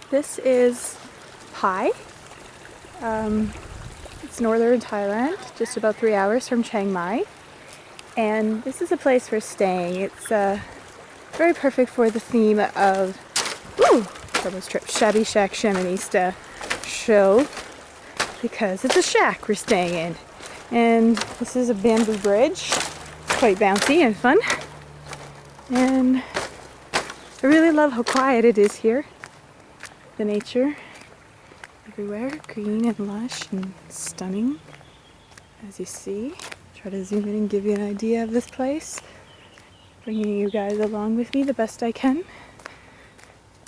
This is Pai. It's northern Thailand, just about 3 hours from Chiang Mai. And this is a place for staying. It's very perfect for the theme of, almost tripped, Shabby Shack Shamanista show, because it's a shack we're staying in. And this is a bamboo bridge, quite bouncy and fun. And I really love how quiet it is here. The nature everywhere, green and lush and stunning, as you see. Try to zoom in and give you an idea of this place. Bringing you guys along with me the best I can.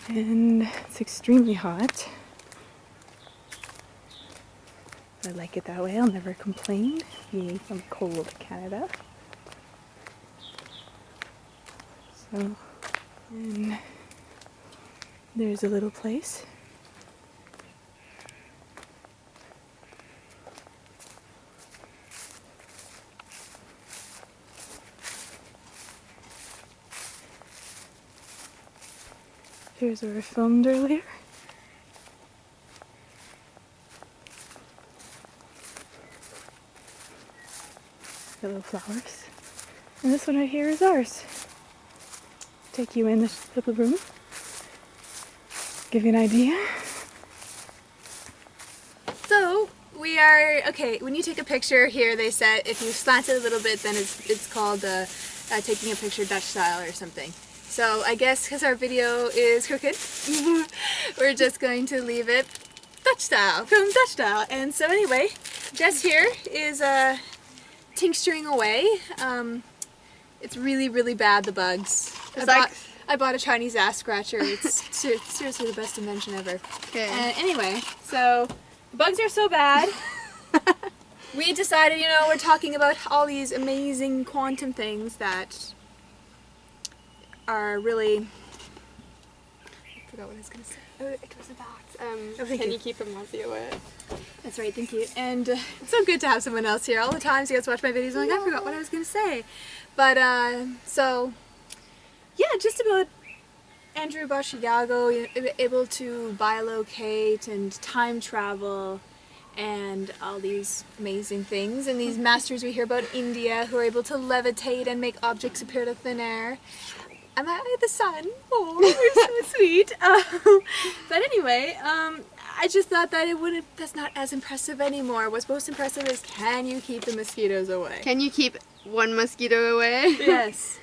And it's extremely hot. I like it that way, I'll never complain, being from cold Canada. So, and there's a little place. Here's where I filmed earlier. The little flowers. And this one right here is ours. Take you in this little room. Give you an idea. So we are, okay, when you take a picture here, they said if you slant it a little bit, then it's called taking a picture Dutch style or something. So I guess because our video is crooked, we're just going to leave it Dutch style, film Dutch style. And so anyway, Jess here is tincturing away. It's really, really bad, the bugs. I bought a Chinese ass scratcher. It's seriously the best invention ever. Okay. And anyway, so the bugs are so bad. We decided, we're talking about all these amazing quantum things that are really... I forgot what I was going to say. Oh, it was about, thank can you. you keep a monkey away? That's right, thank you. And it's so good to have someone else here. All the times you guys watch my videos, I'm like, I forgot what I was going to say. But, so, yeah, just about Andrew Bashiyago, able to bilocate and time travel and all these amazing things. And these masters we hear about in India who are able to levitate and make objects appear out of thin air. Am I the sun? Oh, you're so sweet. But anyway, I just thought that that's not as impressive anymore. What's most impressive is, can you keep the mosquitoes away? Can you keep one mosquito away? Yes.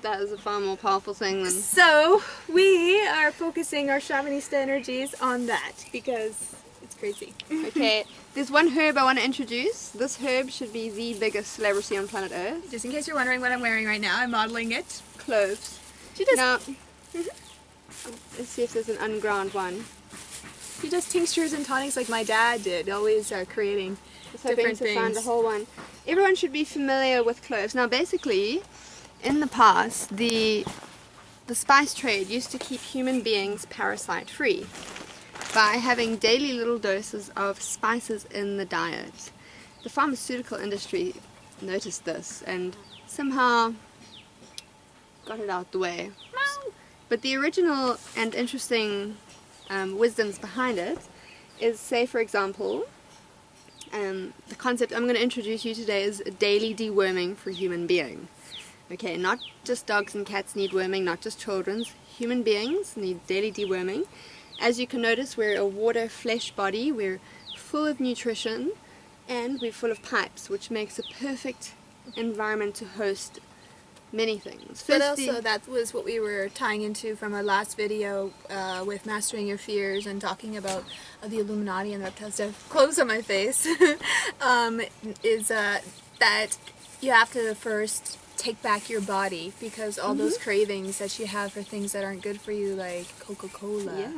That is a far more powerful thing than... So, we are focusing our shamanista energies on that, because it's crazy. Okay, there's one herb I want to introduce. This herb should be the biggest celebrity on planet Earth. Just in case you're wondering what I'm wearing right now, I'm modeling it. Cloves. She does, Now, let's see if there's an unground one. she does tinctures and tonics like my dad did, always creating Just hoping different to find a things. whole one. Everyone should be familiar with cloves. Now basically, in the past, the spice trade used to keep human beings parasite free by having daily little doses of spices in the diet. The pharmaceutical industry noticed this and somehow got it out the way. But the original and interesting wisdoms behind it is, say for example, the concept I'm going to introduce you today is daily deworming for human being. Okay, not just dogs and cats need worming, not just children's. Human beings need daily deworming. As you can notice, we're a water flesh body, we're full of nutrition, and we're full of pipes, which makes a perfect environment to host many things. But also that was what we were tying into from our last video with Mastering Your Fears and talking about the Illuminati and reptiles. I have clothes on my face. Is that you have to first take back your body, because all those cravings that you have for things that aren't good for you, like Coca-Cola,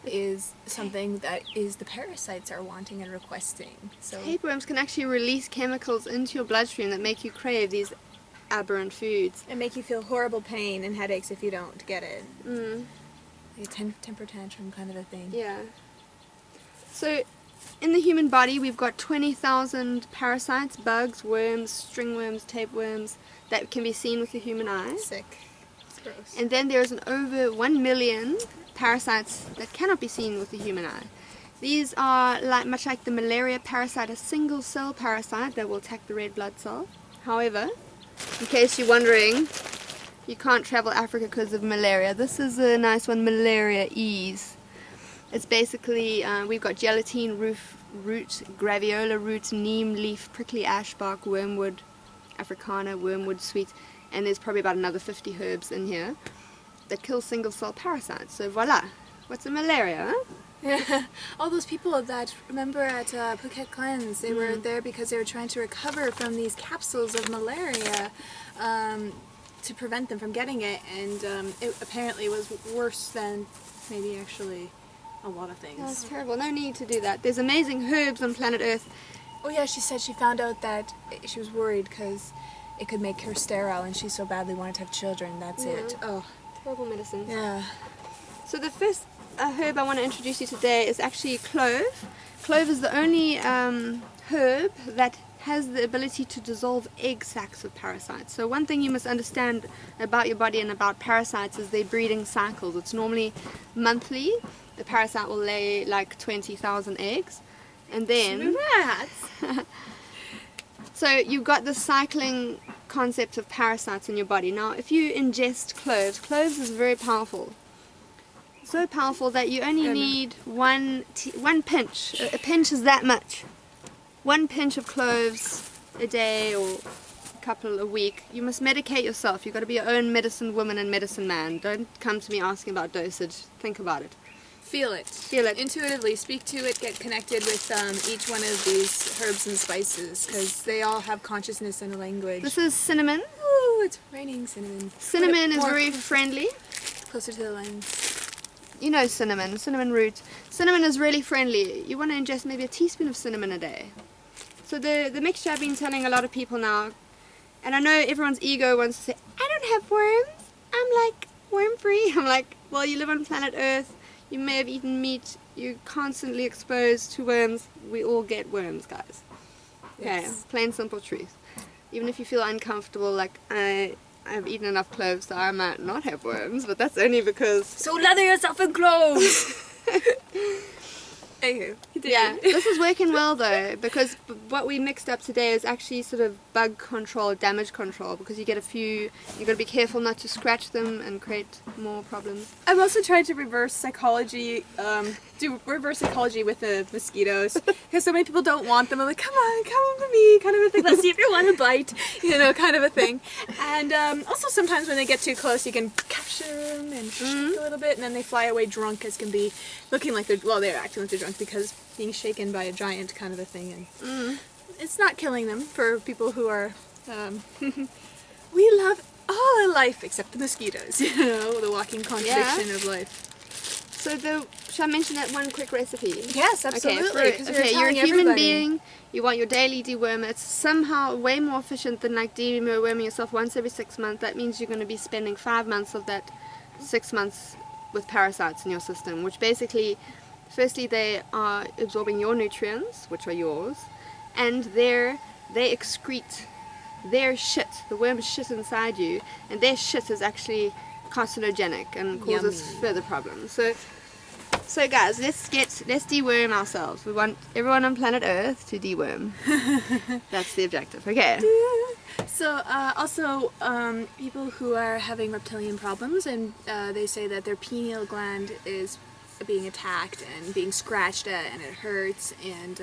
is something that is the parasites are wanting and requesting. So tapeworms can actually release chemicals into your bloodstream that make you crave these aberrant foods. and make you feel horrible pain and headaches if you don't get it. Like a temper tantrum kind of a thing. Yeah. So, in the human body, we've got 20,000 parasites, bugs, worms, stringworms, tapeworms, that can be seen with the human eye. Sick. Gross. And then there's over 1 million parasites that cannot be seen with the human eye. These are much like the malaria parasite, a single cell parasite that will attack the red blood cell. However, in case you're wondering, you can't travel Africa because of malaria. This is a nice one, malaria ease. It's basically, we've got gelatine, root, graviola root, neem leaf, prickly ash bark, wormwood, africana, wormwood sweet, and there's probably about another 50 herbs in here that kill single cell parasites. So voila, what's a malaria, huh? Yeah, all those people that, remember at Phuket Cleanse, they were there because they were trying to recover from these capsules of malaria to prevent them from getting it, and it apparently was worse than maybe actually a lot of things. That's terrible. No need to do that. There's amazing herbs on planet Earth. Oh yeah, she said she found out that she was worried because it could make her sterile and she so badly wanted to have children. That's it. Oh, Terrible medicines. yeah. So the first herb I want to introduce you today is actually clove. Clove is the only herb that has the ability to dissolve egg sacs of parasites. So one thing you must understand about your body and about parasites is their breeding cycles. It's normally monthly. The parasite will lay like 20,000 eggs, and then so you've got the cycling concept of parasites in your body. Now if you ingest cloves is very powerful. So powerful that you only need one pinch. A pinch is that much. One pinch of cloves a day or a couple a week. You must medicate yourself. You've got to be your own medicine woman and medicine man. Don't come to me asking about dosage. Think about it. Feel it. Feel it. Intuitively. Speak to it. Get connected with each one of these herbs and spices because they all have consciousness and a language. This is cinnamon. Ooh, it's raining cinnamon. Cinnamon is More very friendly. closer to the lens. You know cinnamon root. Cinnamon is really friendly. You want to ingest maybe a teaspoon of cinnamon a day. So the mixture I've been telling a lot of people now, and I know everyone's ego wants to say, I don't have worms. I'm like worm free. I'm like, well, you live on planet Earth. You may have eaten meat. You're constantly exposed to worms. We all get worms, guys. Yes. Okay, plain simple truth. Even if you feel uncomfortable, like I've eaten enough cloves so I might not have worms, but that's only because... So lather yourself in cloves! Anywho, yeah, this is working well though, because what we mixed up today is actually sort of bug control, damage control, because you get a few, you've got to be careful not to scratch them and create more problems. I'm also trying to reverse psychology, do reverse psychology with the mosquitoes, because so many people don't want them. I'm like, come on to me, kind of a thing. Let's see if you want to bite, you know, kind of a thing. And also sometimes when they get too close, you can capture them and shake a little bit, and then they fly away drunk as can be, looking like they're, well, they're acting like they're drunk because being shaken by a giant kind of a thing. And it's not killing them for people who are, we love all of life except the mosquitoes, you know, the walking contradiction of life. So shall I mention that one quick recipe? Yes, absolutely. Okay, you're a human being, you want your daily dewormer. It's somehow way more efficient than like deworming yourself once every 6 months. That means you're going to be spending 5 months of that 6 months with parasites in your system, which basically, firstly, they are absorbing your nutrients, which are yours, and they excrete their shit, the worm's shit inside you, and their shit is actually carcinogenic and causes further problems. So guys, let's deworm ourselves. We want everyone on planet Earth to deworm. That's the objective. Okay. So also people who are having reptilian problems, and they say that their pineal gland is being attacked and being scratched at and it hurts and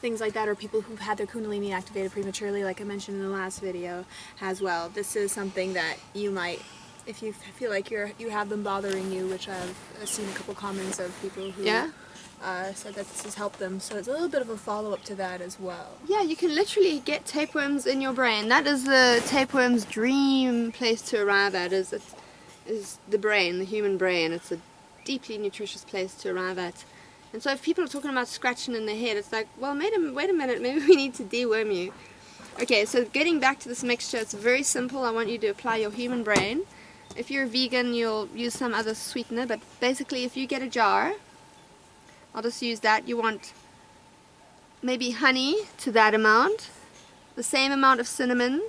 things like that, or people who've had their kundalini activated prematurely, like I mentioned in the last video as well. This is something that you might, if you feel like you have them bothering you, which I've seen a couple comments of people who said that this has helped them. So it's a little bit of a follow-up to that as well. Yeah, you can literally get tapeworms in your brain. That is the tapeworm's dream place to arrive at, is the brain, the human brain. It's a deeply nutritious place to arrive at. And so if people are talking about scratching in their head, it's like, well, wait a minute, maybe we need to deworm you. Okay, so getting back to this mixture, it's very simple. I want you to apply your human brain. If you're a vegan, you'll use some other sweetener, but basically if you get a jar, I'll just use that. You want maybe honey to that amount, the same amount of cinnamon,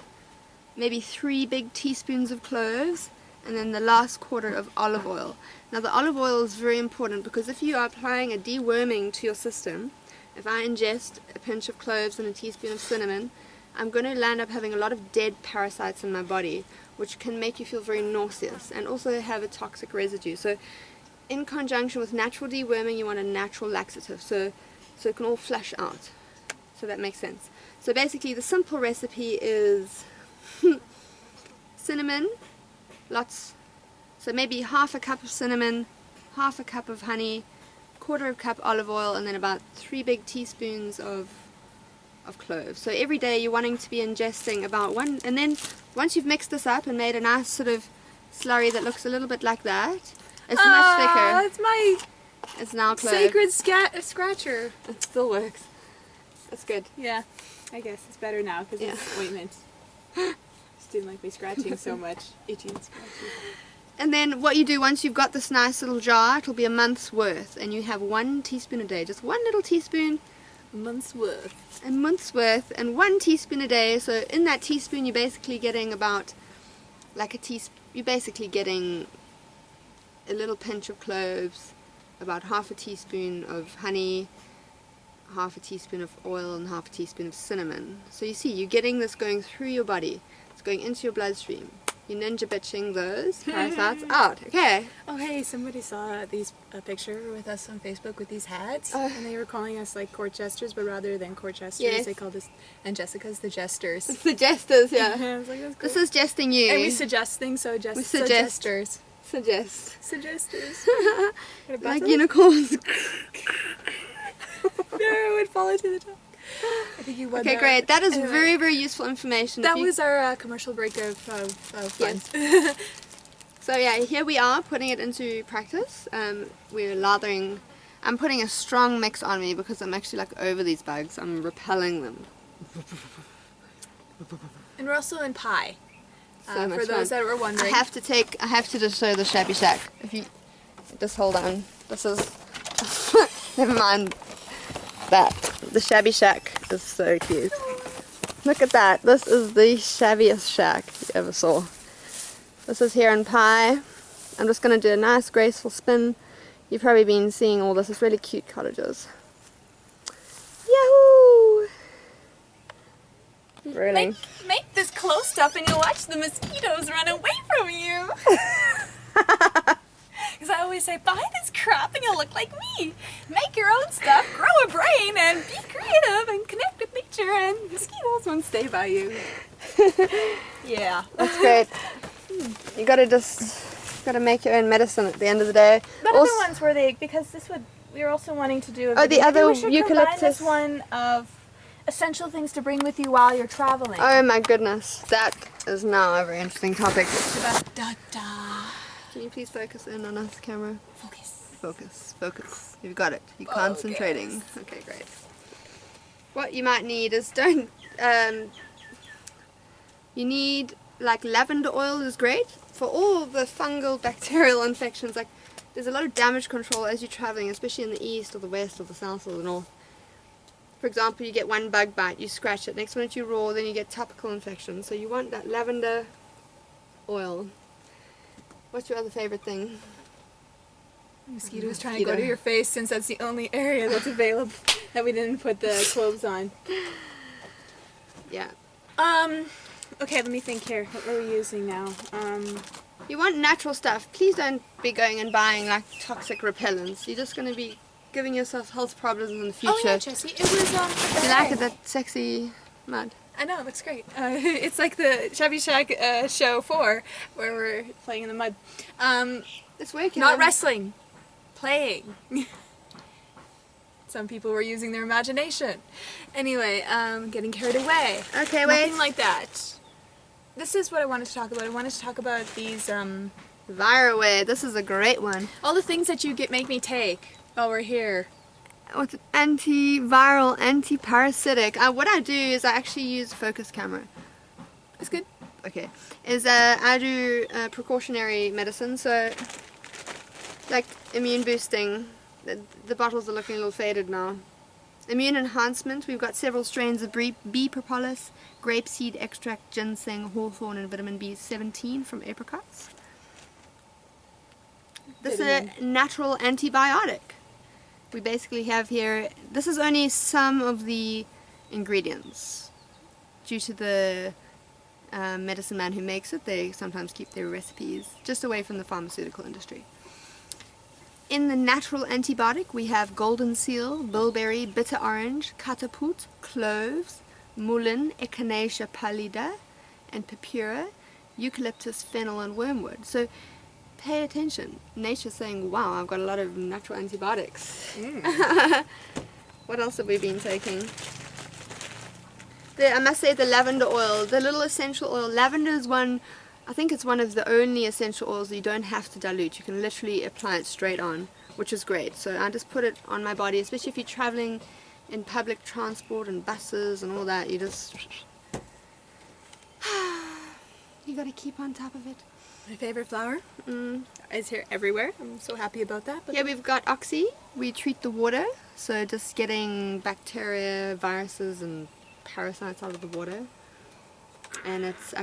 maybe 3 big teaspoons of cloves, and then the last quarter of olive oil. Now the olive oil is very important because if you are applying a deworming to your system, if I ingest a pinch of cloves and a teaspoon of cinnamon, I'm going to land up having a lot of dead parasites in my body, which can make you feel very nauseous and also have a toxic residue. So in conjunction with natural deworming, you want a natural laxative, so it can all flush out. So that makes sense. So basically the simple recipe is cinnamon, lots, so maybe half a cup of cinnamon, half a cup of honey, quarter of a cup olive oil, and then about 3 big teaspoons of cloves. So every day you're wanting to be ingesting about one, and then once you've mixed this up and made a nice sort of slurry that looks a little bit like that, it's much thicker. It's my It's now clove. sacred scratcher. It still works. That's good. Yeah, I guess it's better now because it's ointment. Just didn't like me scratching so much. Itchy and scratchy. And then what you do once you've got this nice little jar, it'll be a month's worth, and you have 1 teaspoon a day, just 1 little teaspoon. A month's worth. A month's worth, and 1 teaspoon a day. So in that teaspoon you're basically getting about like a teaspoon. You're basically getting a little pinch of cloves, about half a teaspoon of honey, half a teaspoon of oil, and half a teaspoon of cinnamon. So you see, you're getting this going through your body. It's going into your bloodstream. You're ninja bitching those parasites out. Okay. Oh hey, somebody saw a picture with us on Facebook with these hats, and they were calling us like court jesters, but rather than court jesters, Yes. they called us, and Jessica's the jesters. The jesters, yeah. I was like, that's cool. This is jesting you. And we suggest things, so We so suggest. jesters. Suggest. Suggesters. Like unicorns. No, it would fall into the top. I think you won Okay, that. great. That is Anyway, very, very useful information. That If you- was our commercial break of fun. Yes. So yeah, here we are putting it into practice. We're lathering. I'm putting a strong mix on me because I'm actually like over these bugs. I'm repelling them. And we're also in Pai. So much For those fun. that were wondering. I have to just show the Shabby Shack. If you just hold on. This is never mind that. The Shabby Shack is so cute. Look at that. This is the shabbiest shack you ever saw. This is here in Pai. I'm just going to do a nice graceful spin. You've probably been seeing all this. It's really cute cottages. Yahoo! Really? Make this close up and you'll watch the mosquitoes run away from you. Because I always say, buy this crap and you'll look like me. Make your own stuff, grow a brain, and be creative and connect with nature, and mosquitoes won't stay by you. Yeah. That's great. You gotta make your own medicine at the end of the day. But Also- other ones were because we're also wanting to do a Oh, the video. other Maybe we should combine eucalyptus. this one of essential things to bring with you while you're traveling. Oh my goodness, that is now a very interesting topic. Da-da. Can you please focus in on us, camera? Focus. Focus, focus. You've got it. You're concentrating. Okay, great. What you might need is you need like lavender oil is great for all the fungal bacterial infections. Like there's a lot of damage control as you're traveling, especially in the east or the west or the south or the north. For example, you get one bug bite, you scratch it. Next minute you raw, then you get topical infection. So you want that lavender oil. What's your other favorite thing? Mosquitoes trying to go to your face since that's the only area that's available that we didn't put the cloves on. Yeah. Okay, let me think here. What were we using now? You want natural stuff. Please don't be going and buying like toxic repellents. You're just going to be giving yourself health problems in the future. Oh yeah, Jessie, it was Do you like it, that sexy mud? I know, it looks great. It's like the Shabby Shack show 4, where we're playing in the mud. It's working. Not wrestling, playing. Some people were using their imagination. Anyway, getting carried away. Okay, wait. Nothing like that. This is what I wanted to talk about. I wanted to talk about these, Viraway. This is a great one. all the things that you make me take while we're here. What's it? Antiviral, anti-parasitic. What I do is I actually use a focus camera. It's good. Okay. I do precautionary medicine, so like immune boosting. The bottles are looking a little faded now. Immune enhancement. We've got several strains of bee propolis, grapeseed extract, ginseng, hawthorn, and vitamin B17 from apricots. This is a natural antibiotic. We basically have here, this is only some of the ingredients. Due to the medicine man who makes it, they sometimes keep their recipes just away from the pharmaceutical industry. In the natural antibiotic, we have golden seal, bilberry, bitter orange, catapult, cloves, mullein, echinacea pallida, and purpura, eucalyptus, fennel, and wormwood. So pay attention. Nature's saying, wow, I've got a lot of natural antibiotics. What else have we been taking? I must say the lavender oil, the little essential oil. Lavender is one, I think it's one of the only essential oils that you don't have to dilute. You can literally apply it straight on, which is great. So I just put it on my body, especially if you're traveling in public transport and buses and all that. You just, you got to keep on top of it. My favorite flower is here everywhere. I'm so happy about that. But yeah, we've got oxy. We treat the water, so just getting bacteria, viruses, and parasites out of the water. And it's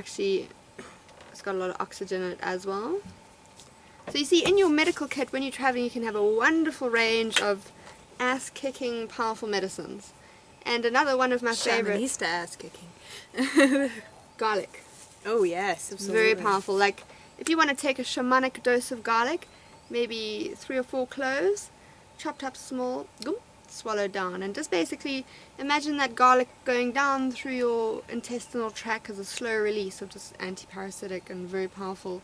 got a lot of oxygen in it as well. So you see, in your medical kit, when you're traveling, you can have a wonderful range of ass-kicking, powerful medicines. And another one of my favorites, Shamanic ass-kicking. garlic. Oh yes, absolutely. Very powerful. Like, if you want to take a shamanic dose of garlic, maybe 3 or 4 cloves, chopped up small, swallowed down, and just basically imagine that garlic going down through your intestinal tract as a slow release of just anti-parasitic and very powerful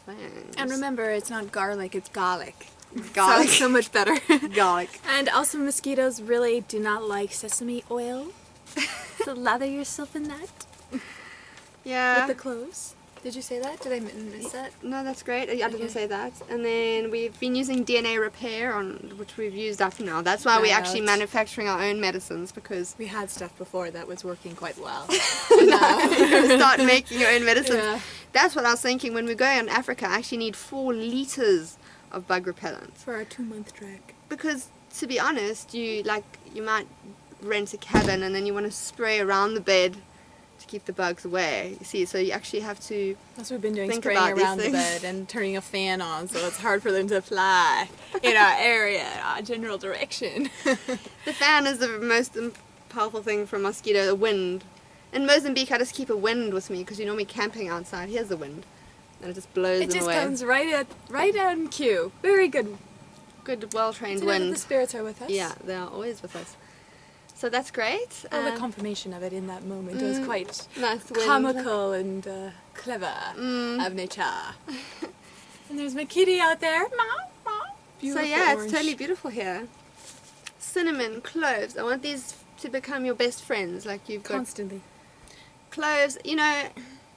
things. And remember, it's not garlic, it's garlic. Garlic. So much better. Garlic. And also mosquitoes really do not like sesame oil. So lather yourself in that Yeah. with the cloves. Did you say that? Did I miss that? No, that's great. I didn't say that. And then we've been using DNA repair, which we've used up to now. That's why we're actually manufacturing our own medicines, because We had stuff before that was working quite well. we're going to start making our own medicines. Yeah. That's what I was thinking. When we go in Africa, I actually need 4 liters of bug repellent. For our 2-month trek. Because, to be honest, you might rent a cabin and then you want to spray around the bed to keep the bugs away. You see, so you actually have to That's what we've been doing, think spraying about these around the things. bed and turning a fan on so it's hard for them to fly in our area, our general direction. The fan is the most powerful thing for a mosquito, the wind. In Mozambique, I just keep a wind with me because you're normally camping outside. Here's the wind. And it just blows It them just away. comes right on cue. Very good. Good, well-trained To know that wind. the spirits are with us. Yeah, they are always with us. So that's great. Well, the confirmation of it in that moment was quite Nice wind. comical and clever of nature. And there's my kitty out there. Meow, meow. So Beautiful yeah, orange. it's totally beautiful here. Cinnamon, cloves. I want these to become your best friends. Like you've got Constantly. cloves. You know,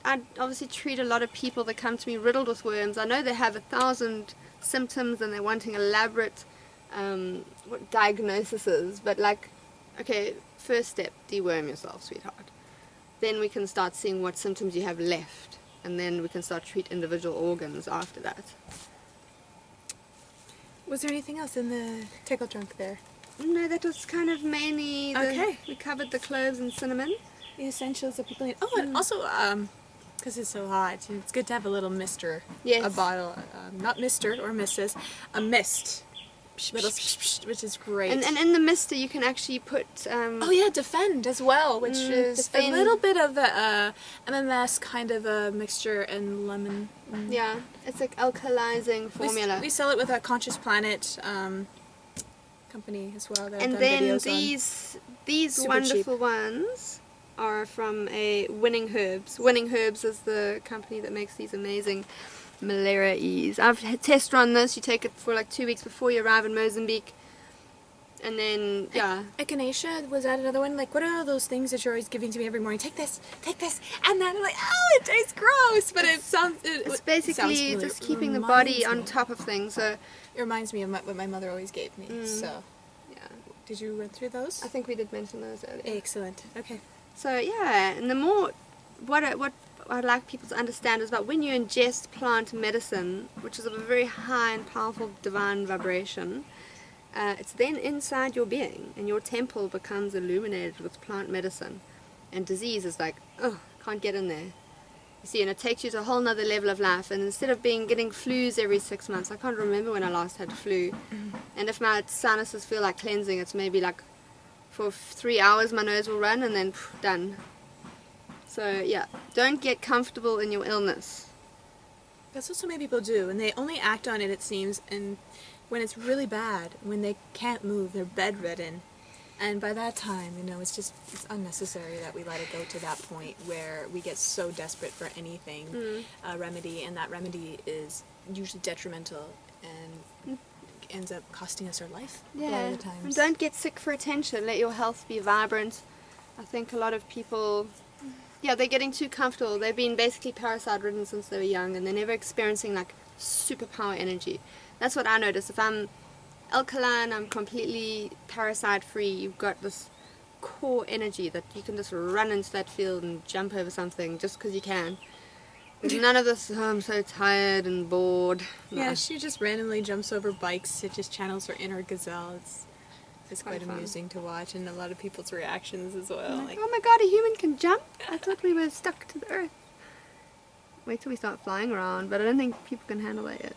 I obviously treat a lot of people that come to me riddled with worms. I know they have 1,000 symptoms and they're wanting elaborate diagnoses, but like, okay, first step, deworm yourself, sweetheart. Then we can start seeing what symptoms you have left, and then we can start treat individual organs after that. Was there anything else in the tickle trunk there? No, that was kind of mainly Okay. we covered the cloves and cinnamon. The essentials that people need. Oh, and also, because it's so hot, it's good to have a little mister. Yes. A bottle, not Mr. or Mrs., a mist. Little which is great. And in the mister you can actually put oh yeah, Defend as well, which is Defend. a little bit of a MMS kind of a mixture and lemon. yeah, it's like alkalizing formula. We sell it with a Conscious Planet company as well. That I've And done then videos on. these Super wonderful ones are from Winning Herbs. Winning Herbs is the company that makes these amazing malaria ease. I've test run this. You take it for like 2 weeks before you arrive in Mozambique, and then yeah. Echinacea, was that another one? Like, what are all those things that you're always giving to me every morning? Take this, and then I'm like, oh, it tastes gross, but it sounds. It's basically just keeping the body on top of things. So It reminds me of what my mother always gave me. So, yeah, did you run through those? I think we did mention those earlier. Excellent. Okay. So yeah, and the more what I'd like people to understand is about when you ingest plant medicine, which is of a very high and powerful divine vibration, it's then inside your being, and your temple becomes illuminated with plant medicine, and disease is like, oh, can't get in there. You see, and it takes you to a whole nother level of life. And instead of getting flus every 6 months, I can't remember when I last had flu. And if my sinuses feel like cleansing, it's maybe like for 3 hours my nose will run and then done. So yeah, don't get comfortable in your illness. That's what so many people do, and they only act on it, it seems, and when it's really bad, when they can't move, they're bedridden. And by that time, it's unnecessary that we let it go to that point where we get so desperate for anything, remedy, and that remedy is usually detrimental and ends up costing us our life a lot of the times. And don't get sick for attention. Let your health be vibrant. I think a lot of people, they're getting too comfortable. They've been basically parasite ridden since they were young, and they're never experiencing like superpower energy. That's what I notice. If I'm alkaline, I'm completely parasite free, you've got this core energy that you can just run into that field and jump over something just because you can. There's none of this, oh, I'm so tired and bored. No. Yeah, she just randomly jumps over bikes. It just channels her inner gazelle. It's quite fun. Amusing to watch, and a lot of people's reactions as well. Like, oh my god, a human can jump? I thought we were stuck to the earth. Wait till we start flying around, but I don't think people can handle that yet.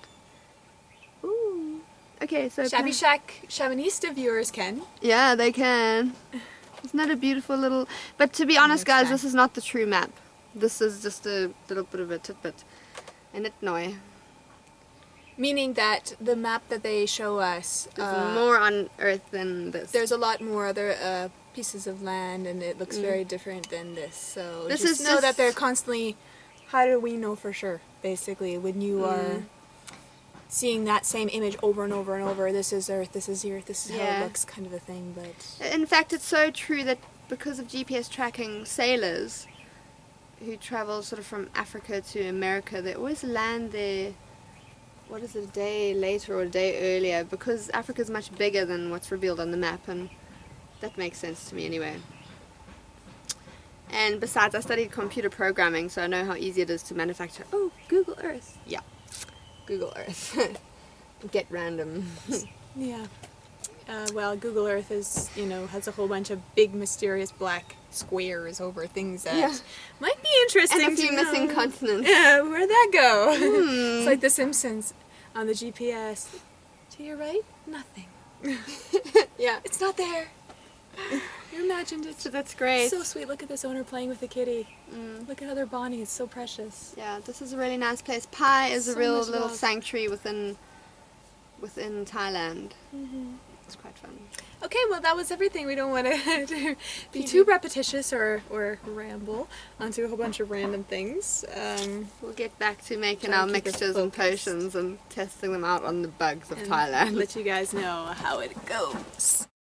Ooh. Okay, so Shabby Shack Shamanista viewers can. Yeah, they can. Isn't that a beautiful little... But to be honest, guys, this is not the true map. This is just a little bit of a tidbit. And it no. Meaning that the map that they show us... There's more on Earth than this. There's a lot more other pieces of land, and it looks very different than this. So this just know that they're constantly... How do we know for sure, basically, when you are... seeing that same image over and over and over, this is Earth, this is the Earth, this is how it looks, kind of a thing, but... In fact, it's so true that because of GPS tracking, sailors who travel sort of from Africa to America, they always land there, what is it, a day later or a day earlier, because Africa's much bigger than what's revealed on the map, and that makes sense to me anyway. And besides, I studied computer programming, so I know how easy it is to manufacture, Google Earth. Yeah. Google Earth. Get random. Yeah. Well, Google Earth is, has a whole bunch of big, mysterious black squares over things that might be interesting. And a few missing continents. Yeah, where'd that go? It's like The Simpsons on the GPS. To your right, nothing. Yeah. It's not there. You imagined it. So that's great. So sweet. Look at this owner playing with the kitty. Look at how they're bonding. It's so precious. Yeah, this is a really nice place. Pai is a real little love. sanctuary within Thailand. It's quite fun. Okay, well that was everything. We don't want to be too repetitious or ramble onto a whole bunch of random things. We'll get back to making our mixtures and potions and testing them out on the bugs of Thailand. Let you guys know how it goes.